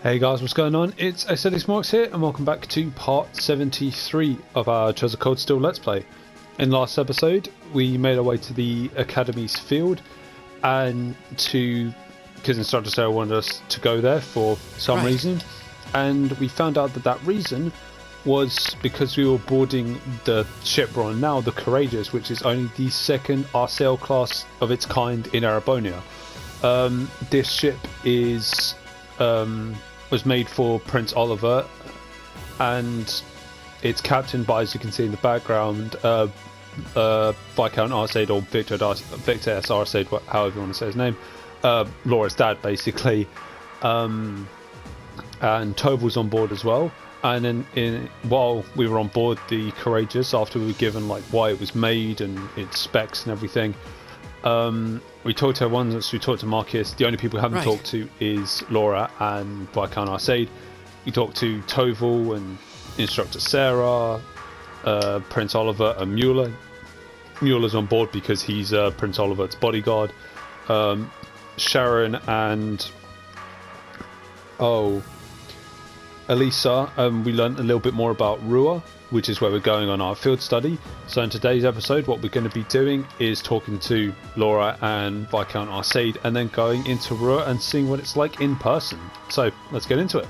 Hey guys, what's going on? It's xdeadlysmoorex here, and welcome back to part 73 of our Treasure Cold Steel Let's Play. In the last episode, we made our way to the Academy's field, and because Instructor Sarah wanted us to go there for some reason, and we found out that that reason was because we were boarding the ship we're on now, the Courageous, which is only the second RCL class of its kind in Arabonia. This ship is was made for Prince Oliver, and it's captained by, as you can see in the background, Viscount Arcade, or Victor S. Arcade, however you want to say his name, Laura's dad basically, and Toval's on board as well. And then while we were on board the Courageous, after we were given like why it was made and its specs and everything, we talked to everyone. We talked to Marcus. The only people we haven't talked to is Laura and Viscount Arcade. We talked to Toval and Instructor Sarah, Prince Oliver and Mueller. Mueller's on board because he's Prince Oliver's bodyguard. Sharon and Elisa, we learned a little bit more about Roer, which is where we're going on our field study. So in today's episode, what we're going to be doing is talking to Laura and Viscount Arcade, and then going into Roer and seeing what it's like in person. So let's get into it.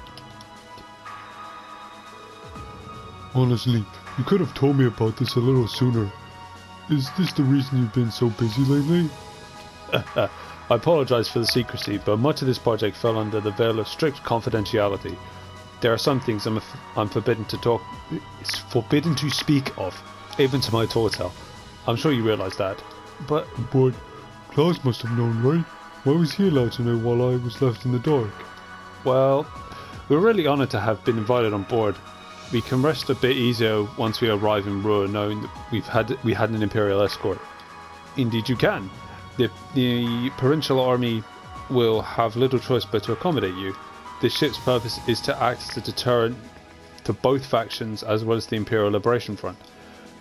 Honestly, you could have told me about this a little sooner. Is this the reason you've been so busy lately? I apologise for the secrecy, but much of this project fell under the veil of strict confidentiality. There are some things I'm forbidden to speak of, even to my Tortel. I'm sure you realise that. But Klaus must have known, right? Why was he allowed to know while I was left in the dark? Well, we're really honoured to have been invited on board. We can rest a bit easier once we arrive in Roer, knowing that we had an Imperial escort. Indeed you can. The Provincial Army will have little choice but to accommodate you. This ship's purpose is to act as a deterrent to both factions as well as the Imperial Liberation Front.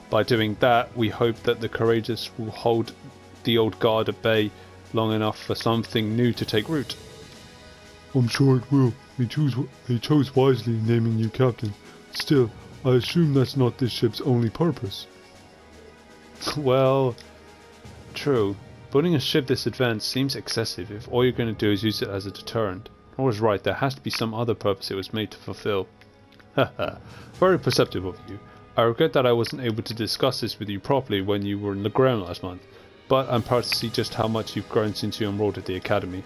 By doing that, we hope that the Courageous will hold the old guard at bay long enough for something new to take root. I'm sure it will. They chose wisely in naming you captain. Still, I assume that's not this ship's only purpose. Well, true. Building a ship this advanced seems excessive if all you're going to do is use it as a deterrent. I was right, there has to be some other purpose it was made to fulfill. Haha, very perceptive of you. I regret that I wasn't able to discuss this with you properly when you were in Legram last month, but I'm proud to see just how much you've grown since you enrolled at the Academy.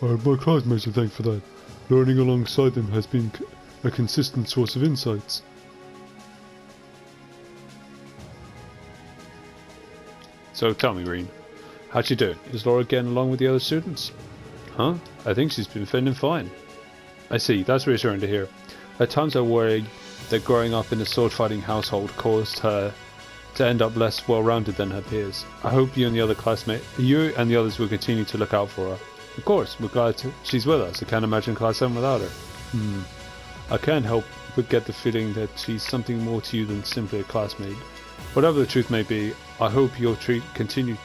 I have my classmates to thank for that. Learning alongside them has been a consistent source of insights. So tell me, Reen, how'd she do? Is Laura getting along with the other students? Huh? I think she's been fending fine. I see, that's reassuring to hear. At times I worry that growing up in a sword-fighting household caused her to end up less well-rounded than her peers. I hope you and the others will continue to look out for her. Of course, we're glad she's with us. I can't imagine Class 7 without her. I can't help but get the feeling that she's something more to you than simply a classmate. Whatever the truth may be, I hope you'll continue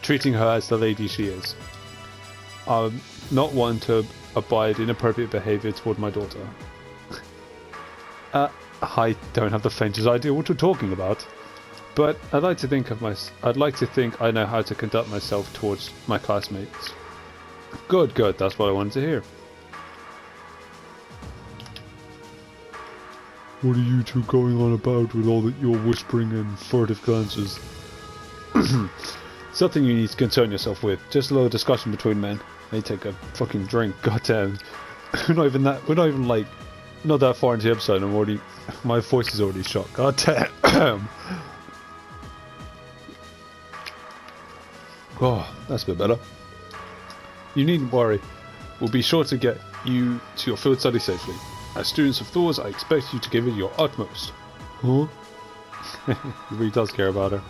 treating her as the lady she is. I'm not one to abide inappropriate behaviour toward my daughter. I don't have the faintest idea what you're talking about, but I'd like to think I know how to conduct myself towards my classmates. Good, that's what I wanted to hear. What are you two going on about with all that your whispering and furtive glances? Something you need to concern yourself with. Just a little discussion between men. They take a fucking drink. Goddamn. We're not even like not that far into the episode. My voice is already shot. Goddamn. Oh, that's a bit better. You needn't worry. We'll be sure to get you to your field study safely. As students of Thor's, I expect you to give it your utmost. Huh? He really does care about her.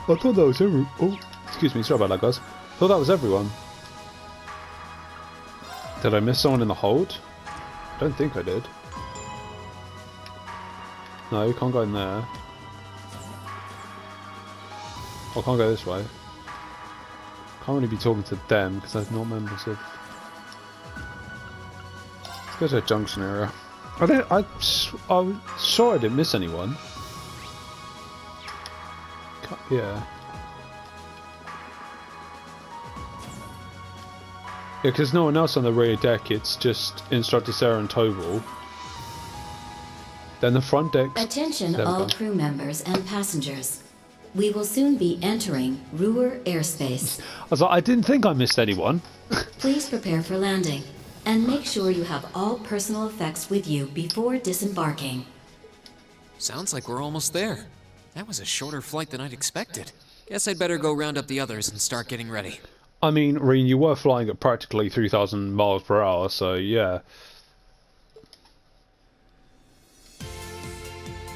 I thought that was Excuse me, sorry about that, guys. Thought that was everyone. Did I miss someone in the hold? I don't think I did. No, you can't go in there. I can't go this way. Can't really be talking to them because they're not members of Let's go to the junction area. I was sure I didn't miss anyone. Yeah. Yeah, because no one else on the rear deck, it's just Instructor Sarah and Toval. Then the front deck. Attention all crew members and passengers. We will soon be entering Roer airspace. I was like, I didn't think I missed anyone. Please prepare for landing, and make sure you have all personal effects with you before disembarking. Sounds like we're almost there. That was a shorter flight than I'd expected. Guess I'd better go round up the others and start getting ready. I mean, Reen, you were flying at practically 3,000 miles per hour, so yeah.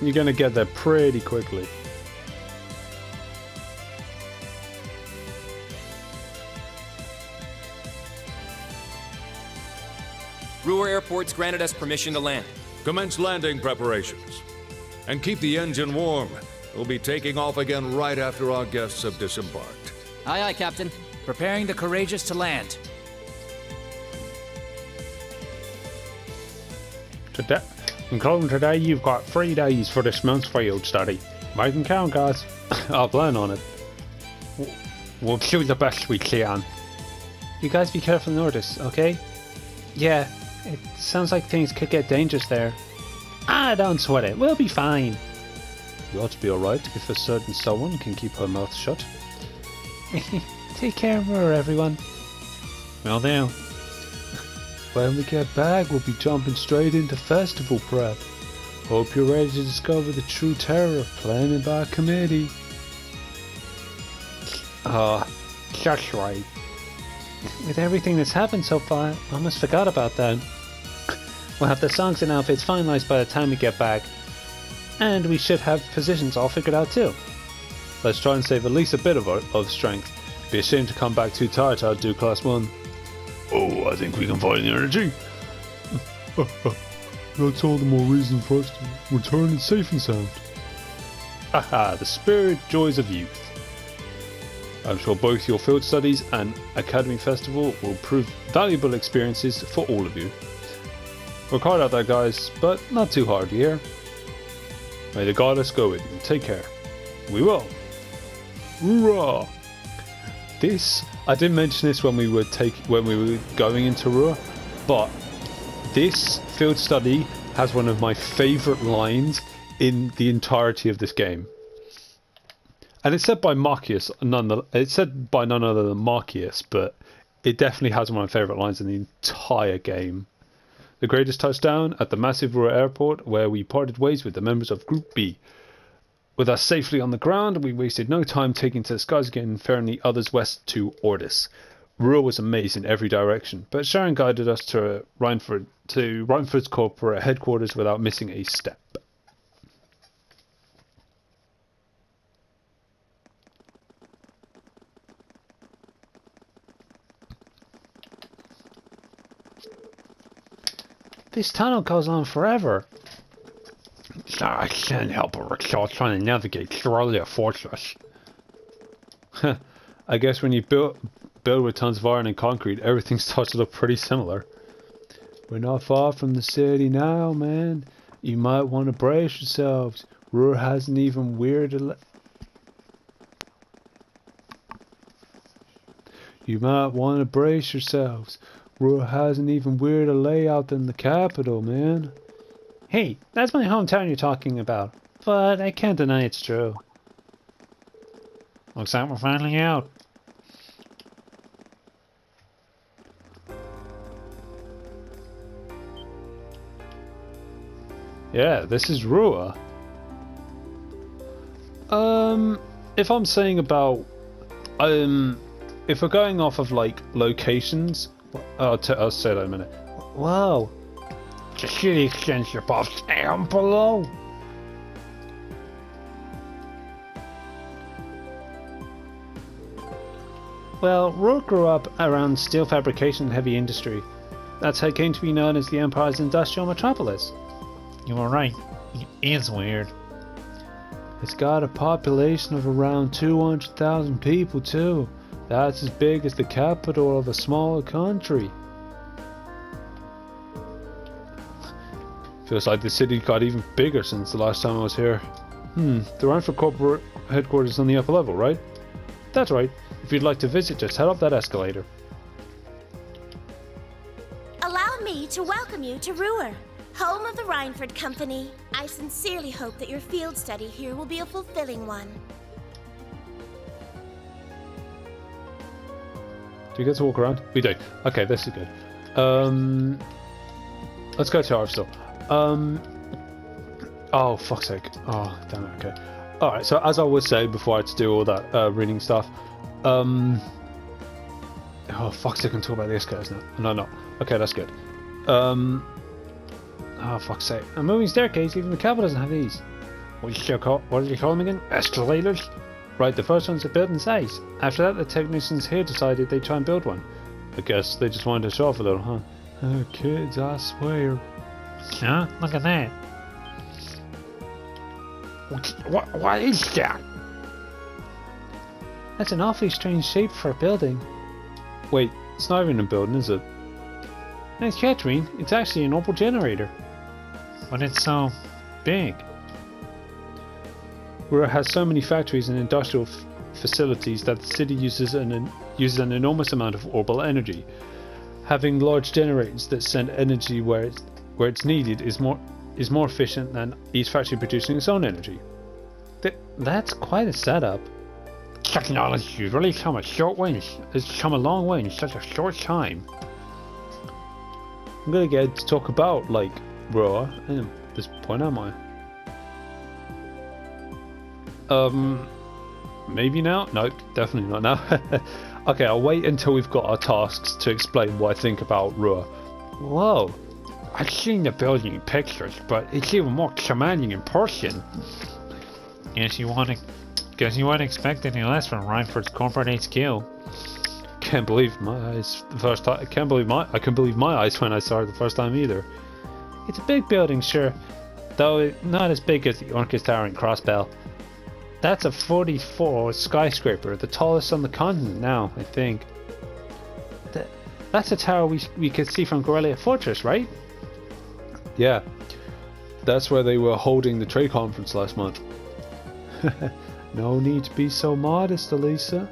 You're going to get there pretty quickly. Roer Airport's granted us permission to land. Commence landing preparations. And keep the engine warm. We'll be taking off again right after our guests have disembarked. Aye, aye, Captain. Preparing the Courageous to land. Including today, you've got 3 days for this month's field study. Make them count, guys. I'll plan on it. We'll do the best we can. You guys be careful in Nordis, okay? Yeah, it sounds like things could get dangerous there. Don't sweat it. We'll be fine. You ought to be alright if a certain someone can keep her mouth shut. Take care of her, everyone. Well, now. When we get back, we'll be jumping straight into festival prep. Hope you're ready to discover the true terror of planning by committee. That's right. With everything that's happened so far, I almost forgot about that. We'll have the songs and outfits finalized by the time we get back. And we should have positions all figured out too. Let's try and save at least a bit of strength. Be a shame to come back too tired to outdo Class 1. Oh, I think we can find the energy. That's all the more reason for us to return safe and sound. Haha, the spirit joys of youth. I'm sure both your field studies and Academy Festival will prove valuable experiences for all of you. Work hard out there, guys, but not too hard, you hear? May the goddess go with you. Take care. We will. Hoorah! I didn't mention this when we were going into Roer, but this field study has one of my favourite lines in the entirety of this game. And it's said by Marcius, it's said by none other than Marcius, but it definitely has one of my favourite lines in the entire game. The greatest touchdown at the massive Roer airport, where we parted ways with the members of Group B. With us safely on the ground, we wasted no time taking to the skies again and ferrying the others west to Ordis. Roer was a maze in every direction, but Sharon guided us to Reinford's corporate headquarters without missing a step. This tunnel goes on forever. I can't help but recall trying to navigate through a fortress. I guess when you build with tons of iron and concrete, everything starts to look pretty similar. We're not far from the city now, man. You might want to brace yourselves. Roer has an even weirder Roer has an even weirder layout than the capital, man. Hey, that's my hometown you're talking about, but I can't deny it's true. Looks like we're finally out. Yeah, this is Roer. If I'm saying about, if we're going off of like locations, I'll say that in a minute. Wow. The city extends above and below. Well, Roer grew up around steel fabrication and heavy industry. That's how it came to be known as the Empire's industrial metropolis. You were right. It is weird. It's got a population of around 200,000 people too. That's as big as the capital of a smaller country. Feels like the city got even bigger since the last time I was here. The Rhineford corporate headquarters is on the upper level, right? That's right. If you'd like to visit, just head up that escalator. Allow me to welcome you to Roer, home of the Rhineford Company. I sincerely hope that your field study here will be a fulfilling one. Do we get to walk around? We do. Okay, this is good. Let's go to Arvstal. Oh, fuck's sake. Oh, damn it, okay. Alright, so as I was saying before I had to do all that reading stuff, oh, fuck's sake, I can talk about the escalators now. No. Okay, that's good. Oh, fuck's sake. A moving staircase, even the capital doesn't have these. What did you call them again? Escalators? Right, the first one's a built in size. After that, the technicians here decided they'd try and build one. I guess they just wanted to show off a little, huh? Oh, kids, I swear. Huh? Look at that. What is that? That's an awfully strange shape for a building. Wait, it's not even a building, is it? Nice catch, Reen. It's actually an orbital generator. But it's so big. Roer has so many factories and industrial facilities that the city uses an enormous amount of orbital energy. Having large generators that send energy where it's needed is more efficient than each factory producing its own energy. That's quite a setup. Technology has really come a short way. It's come a long way in such a short time. I'm gonna get to talk about Roer at this point, am I? Maybe now? No, definitely not now. Okay, I'll wait until we've got our tasks to explain what I think about Roer. Whoa, I've seen the building in pictures, but it's even more commanding in person. Guess you won't expect any less from Rhineford's corporate HQ. Can't believe my eyes the first time. I couldn't believe my eyes when I saw it the first time either. It's a big building, sure, though not as big as the Orcus Tower in Crossbell. That's a 44 skyscraper, the tallest on the continent now, I think. That's a tower we could see from Gorelia Fortress, right? Yeah, that's where they were holding the trade conference last month. No need to be so modest, Elisa.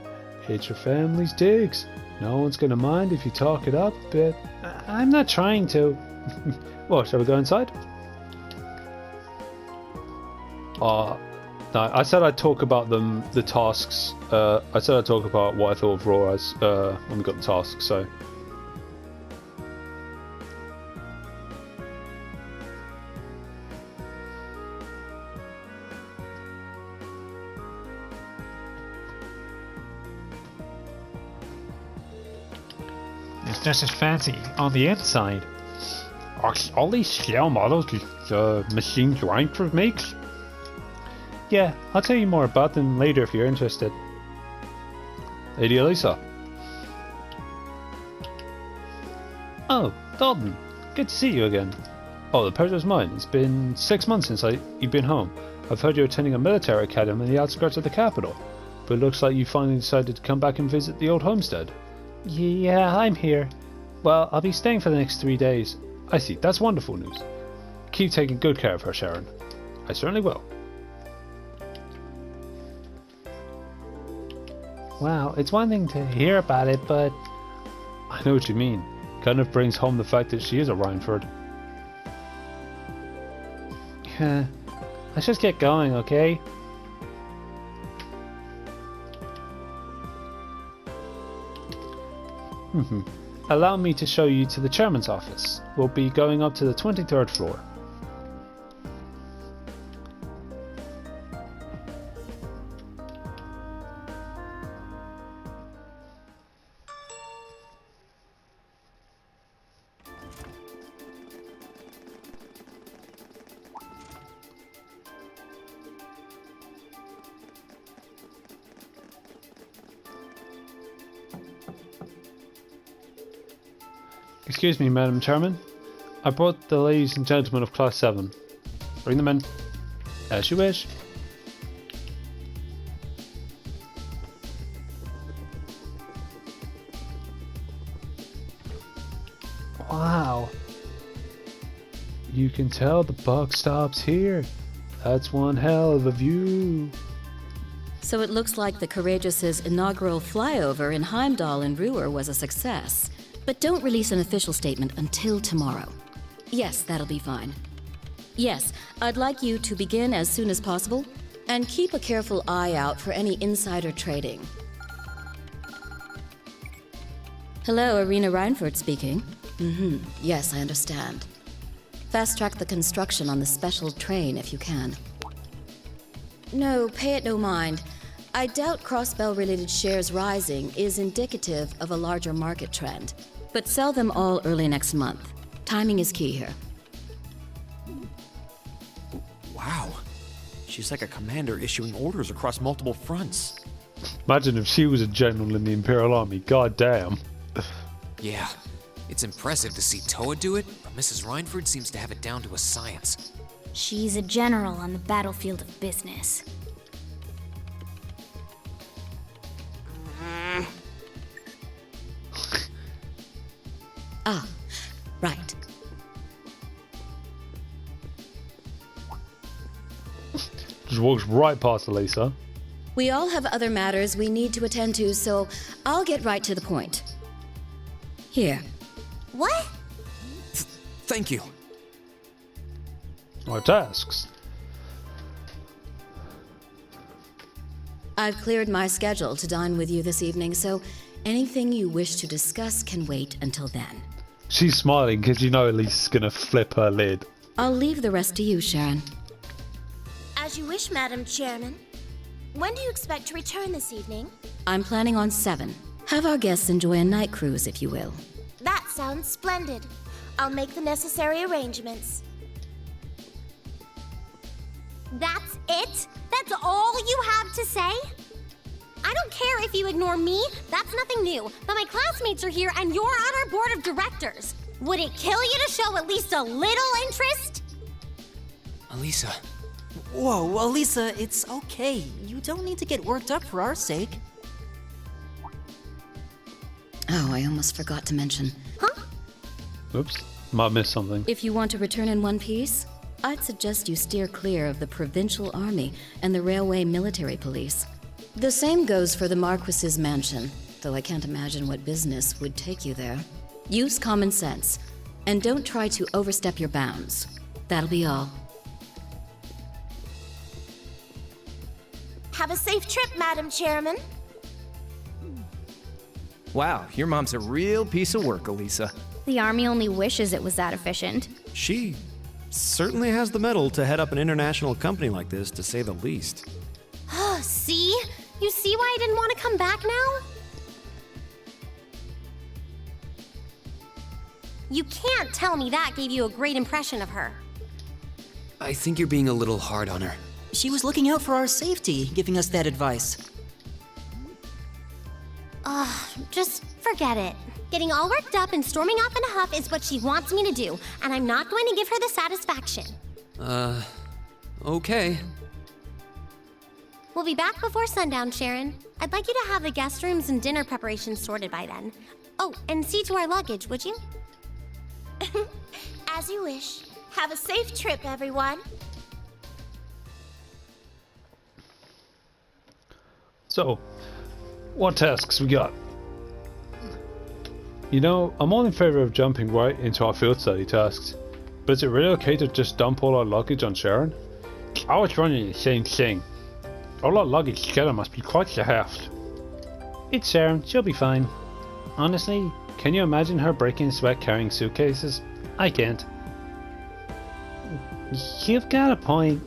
It's your family's digs. No one's gonna mind if you talk it up a bit. I'm not trying to. Well, shall we go inside? No, I said I'd talk about the tasks. I said I'd talk about what I thought of Roer as when we got the tasks, so. It's just as fancy on the inside. All these scale models the machines Rhineford makes? Yeah, I'll tell you more about them later if you're interested. Lady Elisa. Oh, Dalton. Good to see you again. Oh, the pleasure's mine. It's been 6 months since you've been home. I've heard you're attending a military academy in the outskirts of the capital. But it looks like you finally decided to come back and visit the old homestead. Yeah, I'm here. Well, I'll be staying for the next 3 days. I see, that's wonderful news. Keep taking good care of her, Sharon. I certainly will. Wow, it's one thing to hear about it, but... I know what you mean. Kind of brings home the fact that she is a Rhineford. Yeah, let's just get going, okay? Allow me to show you to the chairman's office. We'll be going up to the 23rd floor. Excuse me, Madam Chairman. I brought the ladies and gentlemen of Class 7. Bring them in. As you wish. Wow. You can tell the buck stops here. That's one hell of a view. So it looks like the Courageous's inaugural flyover in Heimdall and Roer was a success. But don't release an official statement until tomorrow. Yes, that'll be fine. Yes, I'd like you to begin as soon as possible, and keep a careful eye out for any insider trading. Hello, Irina Reinford speaking. Yes, I understand. Fast-track the construction on the special train if you can. No, pay it no mind. I doubt Crossbell-related shares rising is indicative of a larger market trend. But sell them all early next month. Timing is key here. Wow. She's like a commander issuing orders across multiple fronts. Imagine if she was a general in the Imperial Army. God damn. Yeah, it's impressive to see Toa do it, but Mrs. Reinford seems to have it down to a science. She's a general on the battlefield of business. Ah, right. Just walks right past Elisa. We all have other matters we need to attend to, so I'll get right to the point. Here. What? Thank you. My tasks. I've cleared my schedule to dine with you this evening, so anything you wish to discuss can wait until then. She's smiling because you know Elisa's gonna flip her lid. I'll leave the rest to you, Sharon. As you wish, Madam Chairman. When do you expect to return this evening? I'm planning on 7. Have our guests enjoy a night cruise, if you will. That sounds splendid. I'll make the necessary arrangements. That's it? That's all you have to say? I don't care if you ignore me, that's nothing new. But my classmates are here and you're on our board of directors. Would it kill you to show at least a little interest? Elisa. Whoa, Elisa, it's okay. You don't need to get worked up for our sake. Oh, I almost forgot to mention. Huh? Oops. Might miss something. If you want to return in one piece, I'd suggest you steer clear of the Provincial Army and the Railway Military Police. The same goes for the Marquis's mansion, though I can't imagine what business would take you there. Use common sense, and don't try to overstep your bounds. That'll be all. Have a safe trip, Madam Chairman. Wow, your mom's a real piece of work, Elisa. The army only wishes it was that efficient. She certainly has the mettle to head up an international company like this, to say the least. See? You see why I didn't want to come back now? You can't tell me that gave you a great impression of her. I think you're being a little hard on her. She was looking out for our safety, giving us that advice. Just forget it. Getting all worked up and storming off in a huff is what she wants me to do, and I'm not going to give her the satisfaction. Okay. We'll be back before sundown, Sharon. I'd like you to have the guest rooms and dinner preparations sorted by then. Oh, and see to our luggage, would you? As you wish. Have a safe trip, everyone. So, what tasks we got? You know, I'm all in favour of jumping right into our field study tasks, but is it really okay to just dump all our luggage on Sharon? I was wondering the same thing. All our luggage together must be quite the heft. It's Sharon, she'll be fine. Honestly, can you imagine her breaking a sweat carrying suitcases? I can't. You've got a point.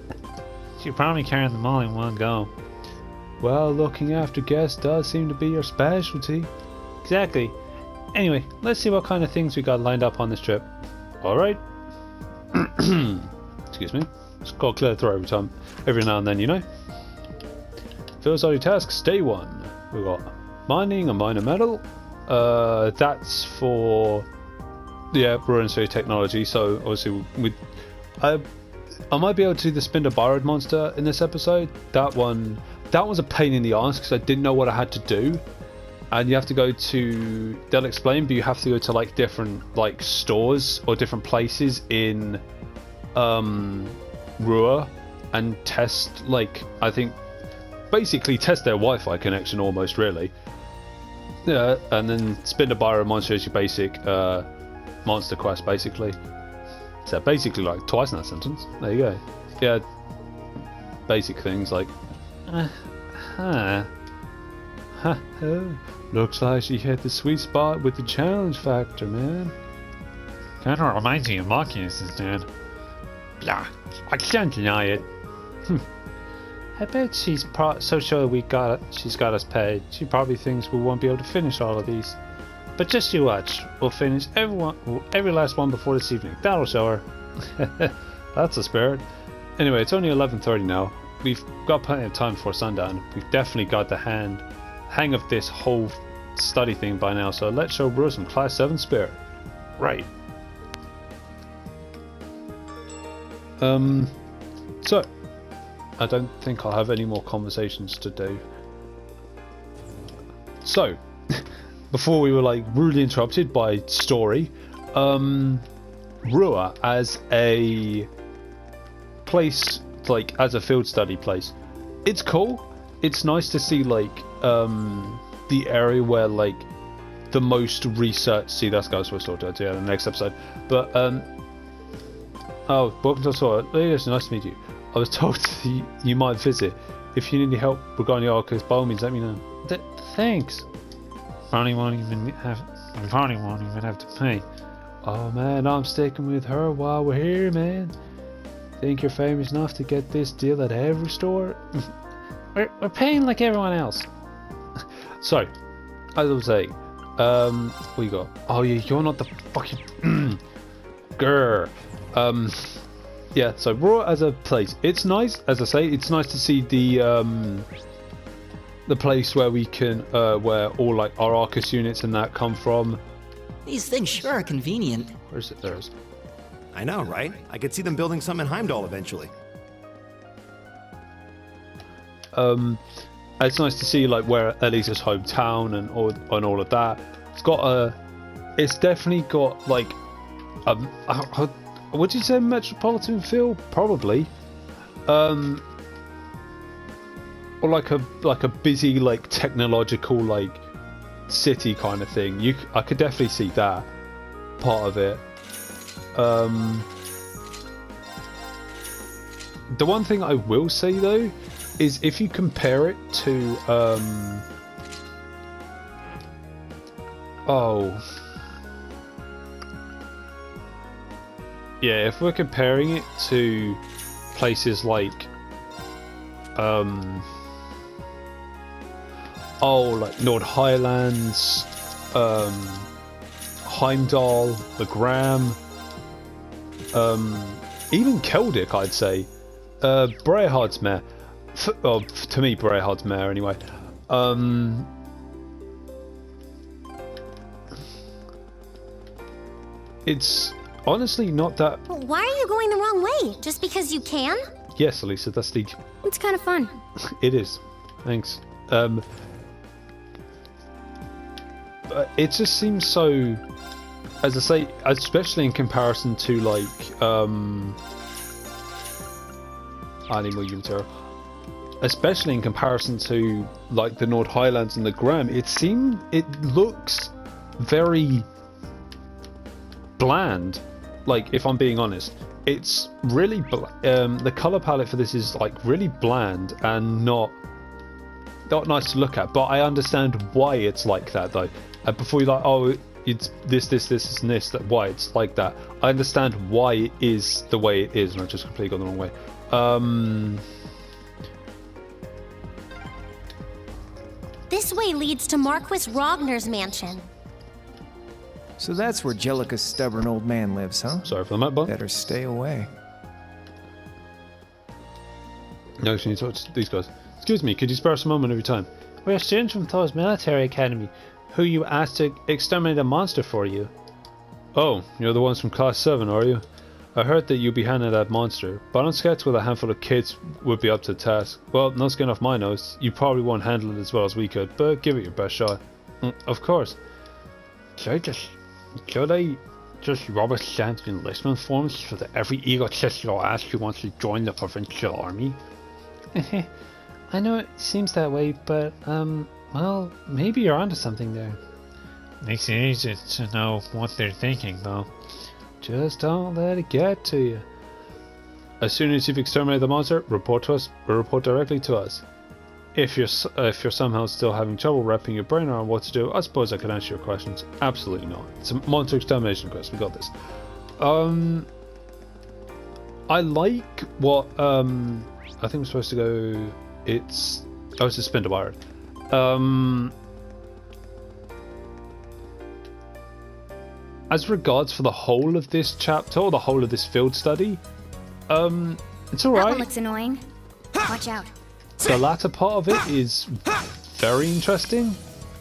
She'll probably carry them all in one go. Well, looking after guests does seem to be your specialty. Exactly. Anyway, let's see what kind of things we got lined up on this trip. Alright. Excuse me. Just got to clear the throat every now and then, you know. Field study tasks, day 1. We got mining a minor metal. That's for Roer and technology. So obviously I might be able to do the Spinder Borrowed monster in this episode. That was a pain in the ass because I didn't know what I had to do. And you have to go to, they'll explain, but you have to go to like different like stores or different places in Roer and test, like, I think, basically test their Wi-Fi connection almost, really. Yeah, and then spin the Byro monster as your basic monster quest, basically. So basically, like, twice in that sentence. There you go. Yeah, basic things like, looks like she hit the sweet spot with the challenge factor, man. Kinda reminds me of Marcus's dad. Blah, I can't deny it. I bet she's so sure she's got us paid. She probably thinks we won't be able to finish all of these. But just you watch, we'll finish every last one before this evening. That'll show her. That's a spirit. Anyway, it's only 11:30 now. We've got plenty of time before sundown. We've definitely got the hang of this whole study thing by now, so let's show Roer some Class 7 spirit. Right. So, I don't think I'll have any more conversations to do. So, before we were like rudely interrupted by story, Roer as a place, like as a field study place, it's cool. It's nice to see like the area where like the most research. See, that's guys we'll sort out in the next episode. But oh, welcome to the tour. It's nice to meet you. I was told you might visit. If you need any help regarding the archives, by all means, let me know. Thanks. Probably won't even have to pay. Oh man, I'm sticking with her while we're here, man. Think you're famous enough to get this deal at every store? We're paying like everyone else. So, as I was saying, what you got? Oh yeah, you're not the fucking grr. Yeah, so Roer as a place, it's nice. As I say, it's nice to see the place where we can, where all like our Arcus units and that come from. These things sure are convenient. Where is it? There it is. I know, right? I could see them building some in Heimdall eventually. It's nice to see like where Elisa's hometown and all of that. It's definitely got like would you say metropolitan feel? Probably. Or like a busy like technological like city kind of thing. I could definitely see that part of it. The one thing I will say though is if you compare it to yeah, if we're comparing it to places like like Nord Highlands, Heimdall, the Gram, even Keldic, I'd say. Brehard's Mare. To me, Brehard's Mare, anyway. It's honestly not that... Why are you going the wrong way? Just because you can? Yes, Elisa, that's the... It's kind of fun. It is. Thanks. It just seems so... As I say, especially in comparison to, like, Animal Unitary. Especially in comparison to, like, the Nord Highlands and the Gram, it looks very bland. Like, if I'm being honest. It's really... the colour palette for this is, like, really bland and not nice to look at. But I understand why it's like that, though. Before you're like, oh... it's this, and this, that why it's like that. I understand why it is the way it is, and I've just completely gone the wrong way. This way leads to Marquis Rogner's mansion. So that's where Jellica's stubborn old man lives, huh? Sorry for the map, bud. Better stay away. No, you need to talk to these guys. Excuse me, could you spare us a moment of your time? We're students from Thor's military academy, who you asked to exterminate a monster for you. Oh, you're the ones from Class 7, are you? I heard that you'd be handling that monster, but I'm skeptical a handful of kids would be up to the task. Well, no skin off my nose. You probably won't handle it as well as we could, but give it your best shot. Of course. Could just rubber stamps enlistment forms for every egotistical ass who wants to join the provincial army? I know it seems that way, but, well, maybe you're onto something there. Makes it easy to know what they're thinking, though. Just don't let it get to you. As soon as you've exterminated the monster, report to us, or report directly to us. If you're somehow still having trouble wrapping your brain around what to do, I suppose I can answer your questions. Absolutely not. It's a monster extermination quest. We got this. I like what I think we're supposed to go. It's suspend a wire. As regards for the whole of this chapter or the whole of this field study, it's alright. That one looks annoying. Watch out. The latter part of it is very interesting.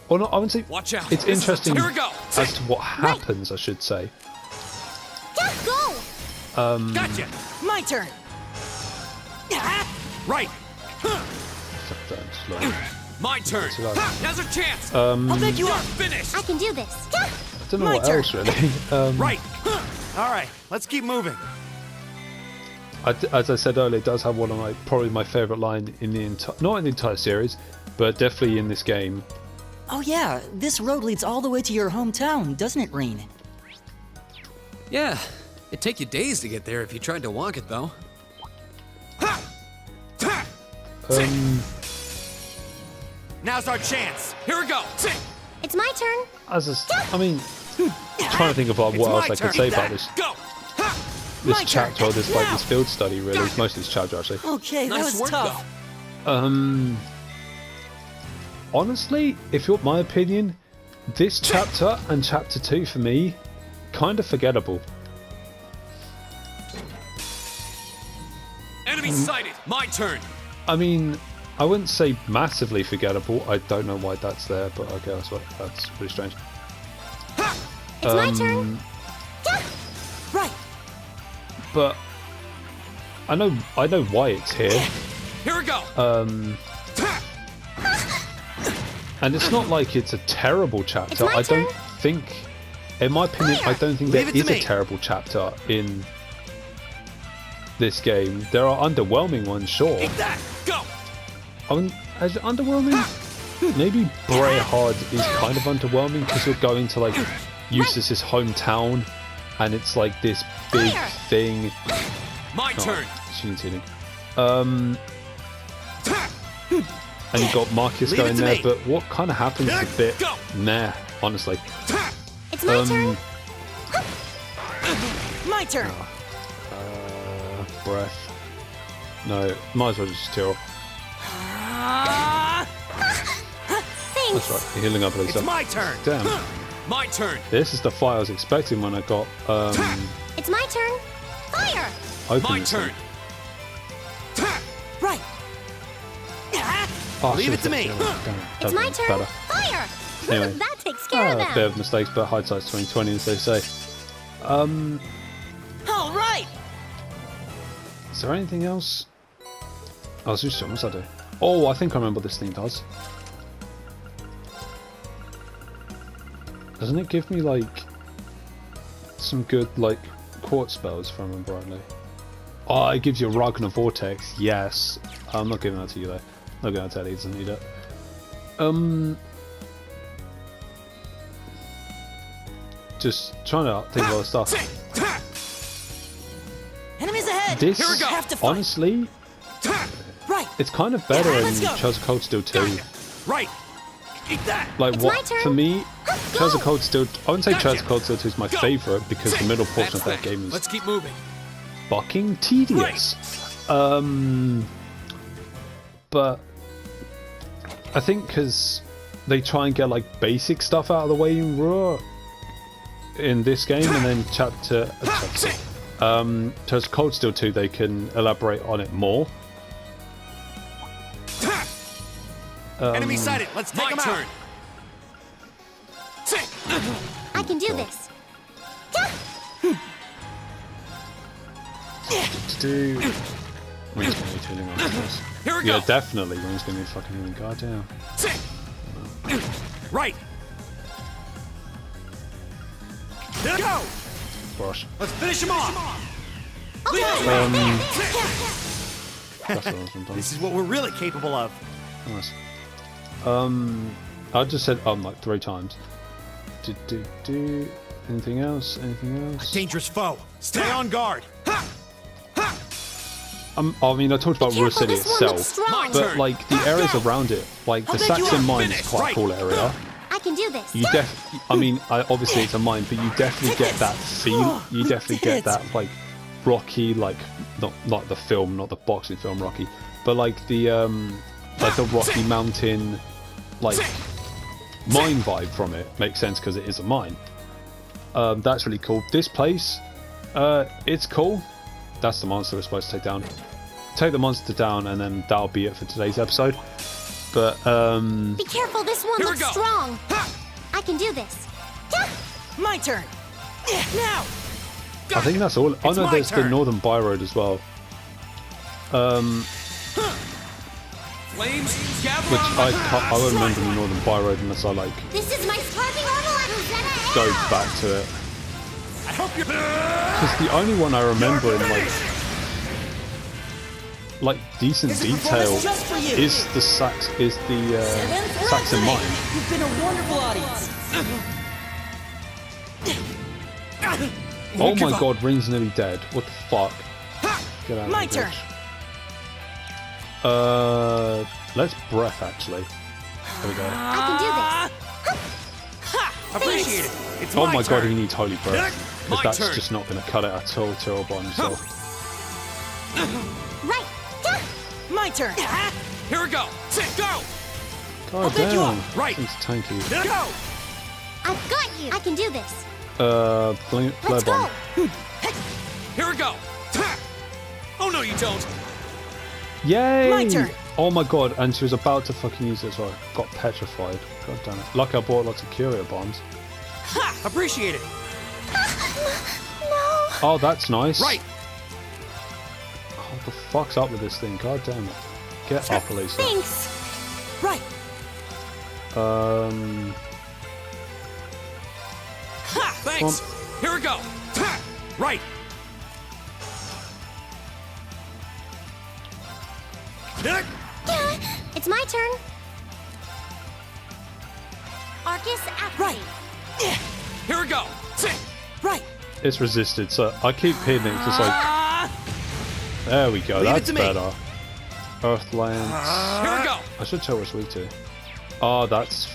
Or not, I wouldn't say. Watch out. It's interesting Here we go. as to what happens, I should say. Go! Gotcha! My turn! Right. Slow. My turn. Now's a chance. I'll pick you up! Finish. I can do this. I don't know My what turn. else really. Right. All right, let's keep moving. As I said earlier, it does have one of probably my favourite line in the not in the entire series, but definitely in this game. Oh yeah, this road leads all the way to your hometown, doesn't it, Reen? Yeah. It'd take you days to get there if you tried to walk it, though. Now's our chance. Here we go. It's my turn. I mean, trying to think of what else I could say about this. Go. This My chapter, turn. or this this field study, really. It's mostly this chapter, actually. Okay, that Nice was work, tough. Honestly, if you want my opinion, this chapter and chapter 2 for me, kind of forgettable. Enemy sighted. My turn. I mean, I wouldn't say massively forgettable. I don't know why that's there, but okay, that's pretty strange. It's my turn. Right. But I know why it's here. Here we go. And it's not like it's a terrible chapter. It's my I don't turn. think, in my opinion, I don't think there Leave it to is a me. terrible chapter in this game. There are underwhelming ones, sure. Take that. Go. As underwhelming, maybe Brayhard is kind of underwhelming because you're going to like Eustace's hometown, and it's like this big Fire. thing. My turn. She's healing. And you've got Marcus Leave it going to there, me. but what kind of happens is a bit Go. nah, honestly. It's my turn. My turn. Breath. No, might as well just chill. Thanks. That's right, healing up at least. It's my turn. Damn, My turn. this is the fight I was expecting when I got It's my turn. Fire. open. My this turn. thing. Right. Oh, Leave it to shit, me. damn, It's my that's turn. better. Fire. Anyway. That takes care of Bit them. of mistakes, but hindsight's 20/20, as they say. All right. Is there anything else? Oh, there's just what's that do? Oh, I think I remember what this thing does. Doesn't it give me like some good like quartz spells, if I remember rightly? Oh, it gives you a Ragnar Vortex. Yes, I'm not giving that to you though. Not gonna tell you, he doesn't need it. Just trying to think of other stuff. Enemies ahead. This, Here we go. Have to fight. honestly, Right. it's kind of better in Let's go. Chosen Cold Steel 2. Right. Eat that. Like It's what my turn. for me, Chosen Go. Cold Steel. I wouldn't say Gotcha. Chosen Cold Steel 2 is my Go. favourite because the middle portion That's of that that. game is Let's keep moving. fucking tedious. But I think because they try and get like basic stuff out of the way in Roer in this game, and then Chosen Cold Steel 2 they can elaborate on it more. Enemy sighted. Let's take My him turn. out. I can do this. Wings gonna be feeling like this. Here we Yeah, go. definitely. Wings gonna be fucking healing. Goddamn. Right. Go. toothbrush. Let's finish him off! That's what I was done. This is what we're really capable of. Nice. I just said like 3 times. Anything else? Anything else? A dangerous foe. Stay on guard. I mean, I talked about Roer City itself, but like the areas around it, like the Saxon mine is quite a cool area. I can do this. You I mean, obviously it's a mine, but you definitely get that feel. You definitely get that like Rocky, like not the film, not the boxing film Rocky, but like the Rocky Mountain, like mine vibe from it. Makes sense because it is a mine. That's really cool. This place, it's cool. That's the monster we're supposed to take down. Take the monster down, and then that'll be it for today's episode. But be careful, this one looks strong. I can do this. My turn. Now. I think that's all. Oh no, there's the Northern Byroad as well. Flames gather which I won't remember the Northern Byroad unless I like This is my sparking orbital. go back to it. I hope you're. Because the only one I remember in like decent detail is the Saxon mine. You've been a wonderful audience. Oh my god, Ring's nearly dead. What the fuck? Get out of My here, turn. bitch. Let's breath actually. There we go. I can do this. Appreciate it. It's Oh my my god, turn. he needs holy breath. Because that's just not going to cut it at all, Tyrrell by himself. Right. My turn. Here we go. Go. God pick you damn. up. Right. Seems tanky. Go. I've got you. I can do this. Flare Let's bomb. go. Here we go. Oh no, you don't. Yay! My turn. Oh my god, and she was about to fucking use it, so I got petrified. God damn it. Lucky I bought lots of curio bombs. Ha! Appreciate it. No. Oh, that's nice. Right. Oh, what the fuck's up with this thing? God damn it. Get up, Elisa. Thanks. Right. Ha! Thanks. Here we go. Ha! Right. It's my turn. Arcus activate. Right. Here we go. Right. It's resisted, so I keep hitting it, just like... There we go, Leave it that's to me. better. Earthlands. Here we go. I should tell what's weak to. Oh, that's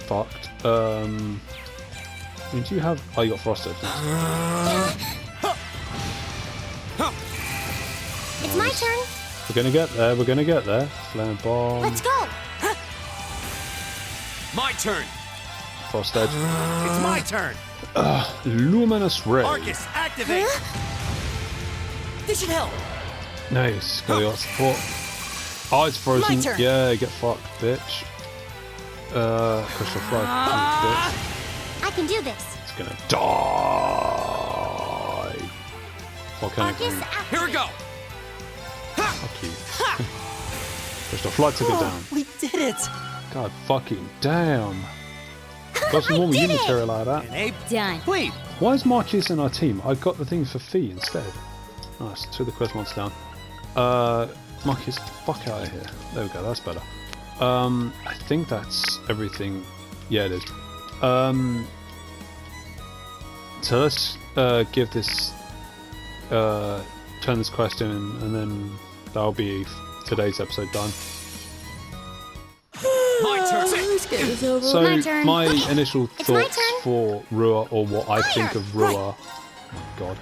fucked. I mean, do you have... Oh, you got frosted. It's my turn. We're gonna get there, we're gonna get there. Flame bomb. Let's go. My turn. Frost edge. It's my turn. Luminous ray. Arcus, activate. This should help. Nice. Got your support. Oh, it's frozen. My turn. Yeah, get fucked, bitch. Crystal flood. Bitch. I can do this. It's gonna die. Volcanic Arcus ring. activate. Here we go. Fuck you. Crystal flood took it down. We did it. God fucking damn. Got some more did new it. material like that. An ape. Done. Please. Why is Marcus in our team? I got the thing for fee instead. Nice. Threw the quest monster down. Marcus, fuck out of here. There we go. That's better. I think that's everything. Yeah, it is. So let's give this, turn this quest in, and then that'll be today's episode done. My turn. So My turn. my initial It's my thoughts turn. for Roer, or what I think of Roer. Oh my god.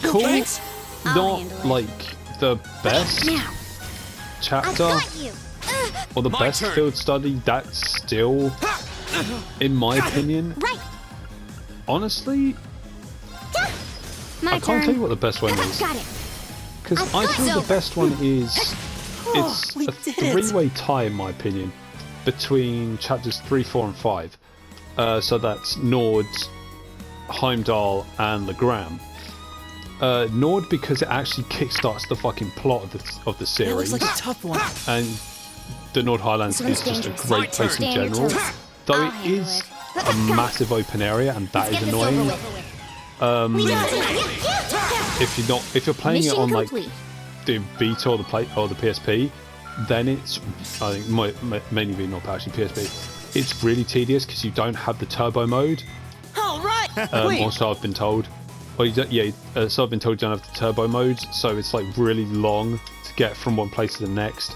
Cool. Thanks. I'll Not handle it. like the best Now. I've chapter got you. or the My best turn. field study. That's still, in my opinion, Right. honestly, My I can't turn. tell you what the best one is. Got it. Because I've I got feel it. the best one is it's we a did it. three-way tie in my opinion between chapters 3, 4, and 5. So that's Nord, Heimdall, and Legram. Nord because it actually kickstarts the fucking plot of the That looks series, like a tough one. and the Nord Highlands This is one's just a dangerous. great place in Stand your general. toes. Though I'll it handle is it. a massive open area, and that Let's is get this over annoying. with. if you're playing Mission it on complete. like the Vita or the PSP, then it's, I think mainly Vita, not actually PSP. It's really tedious because you don't have the turbo mode. All right. Also, I've been told. Well, so I've been told you don't have the turbo mode, so it's like really long to get from one place to the next.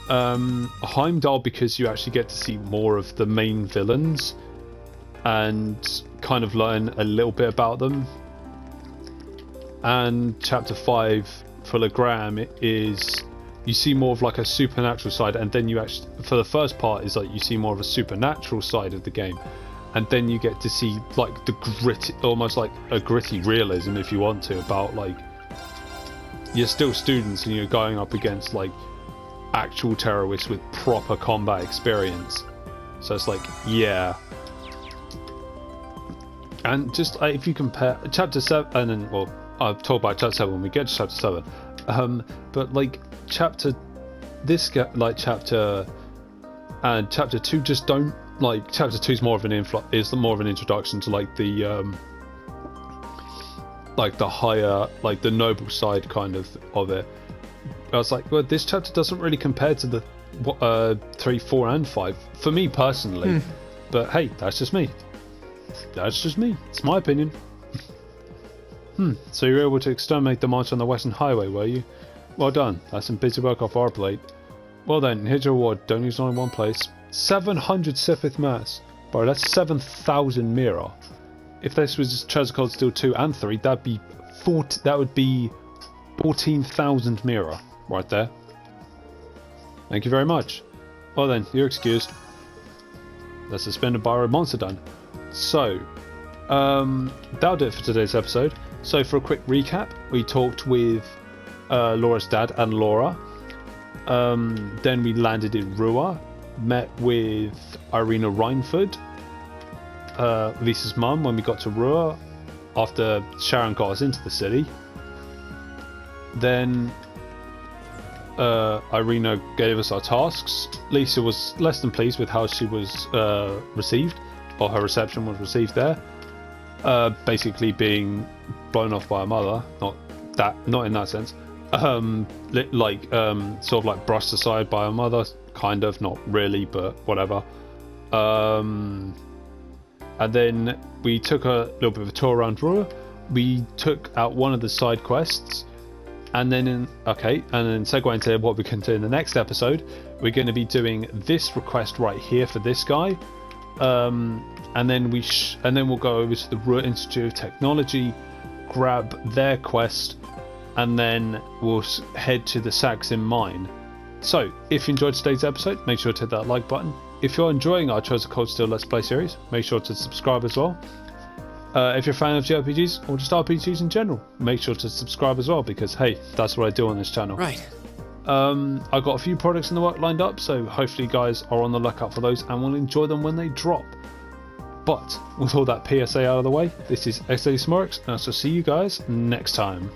Heimdall, because you actually get to see more of the main villains and kind of learn a little bit about them. And chapter 5 for Legram is you see more of like a supernatural side, and then you actually, for the first part, is like you see more of a supernatural side of the game. And then you get to see like the gritty, almost like a gritty realism, if you want to, about like you're still students and you're going up against like actual terrorists with proper combat experience. So it's like, yeah. And just if you compare chapter 7, and then, well, I'll talk about chapter 7 when we get to chapter 7. But like chapter 2 just don't. Like chapter 2 is more of an introduction to like the higher, like the noble side kind of it. I was like, well, this chapter doesn't really compare to the 3, 4, and 5 for me personally. But hey, that's just me. It's my opinion. So you were able to exterminate the monster on the Western Highway, were you? Well done. That's some busy work off our plate. Well then, here's your reward. Don't use it only one place. 700 Sithith Mass. Bro, that's 7,000 Mira. If this was Treasure Cold Steel 2 and 3, that would be 14,000 Mira right there. Thank you very much. Well then, you're excused. The suspended Bio monster done. So, that'll do it for today's episode. So for a quick recap, we talked with Laura's dad and Laura. Then we landed in Roer, met with Irina Reinford, Lisa's mum, when we got to Roer after Sharon got us into the city. Then Irina gave us our tasks. Lisa was less than pleased with how she was received, or her reception was received there. Basically being blown off by her mother, not in that sense. Sort of like brushed aside by her mother, kind of, not really, but whatever. And then we took a little bit of a tour around Roer. We took out one of the side quests, and then segue into what we can do in the next episode. We're going to be doing this request right here for this guy, and then we'll go over to the Roer Institute of Technology, grab their quest, and then we'll head to the Saxon mine. So, if you enjoyed today's episode, make sure to hit that like button. If you're enjoying our Chosen Cold Steel Let's Play series, make sure to subscribe as well. If you're a fan of JRPGs or just RPGs in general, make sure to subscribe as well, because hey, that's what I do on this channel. Right. I've got a few products in the work lined up, so hopefully you guys are on the lookout for those and will enjoy them when they drop. But with all that PSA out of the way, this is xdeadlysmoorex, and I shall see you guys next time.